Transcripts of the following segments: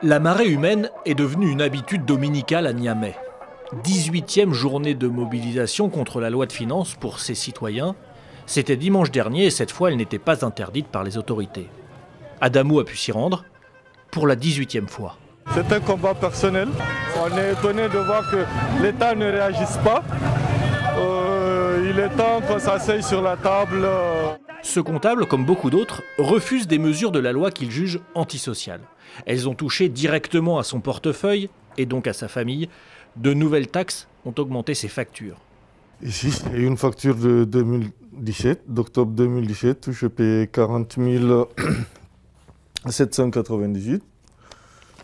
La marée humaine est devenue une habitude dominicale à Niamey. 18e journée de mobilisation contre la loi de finances pour ses citoyens. C'était dimanche dernier et cette fois elle n'était pas interdite par les autorités. Adamou a pu s'y rendre pour la 18e fois. C'est un combat personnel. On est étonné de voir que l'État ne réagisse pas. Il est temps qu'on s'asseye sur la table. Ce comptable, comme beaucoup d'autres, refuse des mesures de la loi qu'il juge antisociales. Elles ont touché directement à son portefeuille et donc à sa famille. De nouvelles taxes ont augmenté ses factures. Ici, c'est une facture de 2017, d'octobre 2017, où je payais 40 798.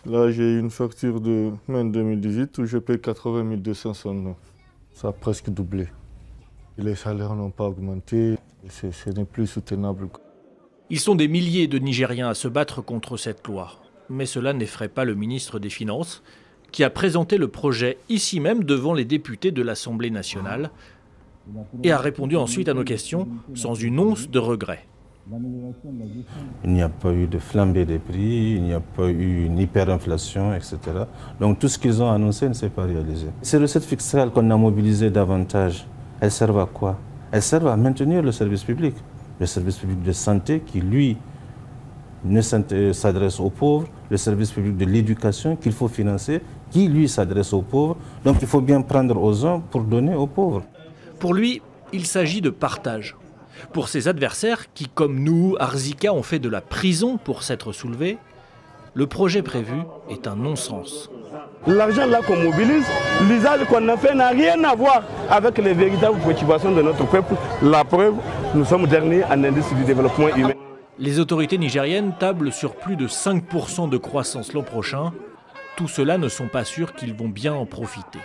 Là, j'ai une facture de mai 2018 où je paye 80 269. Ça a presque doublé. Les salaires n'ont pas augmenté, ce n'est plus soutenable. Ils sont des milliers de Nigériens à se battre contre cette loi. Mais cela n'effraie pas le ministre des Finances, qui a présenté le projet ici même devant les députés de l'Assemblée nationale et a répondu ensuite à nos questions sans une once de regret. Il n'y a pas eu de flambée des prix, il n'y a pas eu une hyperinflation, etc. Donc tout ce qu'ils ont annoncé ne s'est pas réalisé. Ces recettes fiscales qu'on a mobilisées davantage, elles servent à quoi? Elles servent à maintenir le service public de santé qui, lui, ne s'adresse aux pauvres, le service public de l'éducation qu'il faut financer, qui, lui, s'adresse aux pauvres. Donc il faut bien prendre aux uns pour donner aux pauvres. Pour lui, il s'agit de partage. Pour ses adversaires, qui, comme nous, Arzika, ont fait de la prison pour s'être soulevés, le projet prévu est un non-sens. L'argent là qu'on mobilise, l'usage qu'on a fait n'a rien à voir avec les véritables préoccupations de notre peuple. La preuve, nous sommes derniers en indice du développement humain. Les autorités nigériennes tablent sur plus de 5% de croissance l'an prochain. Tout cela ne sont pas sûrs qu'ils vont bien en profiter.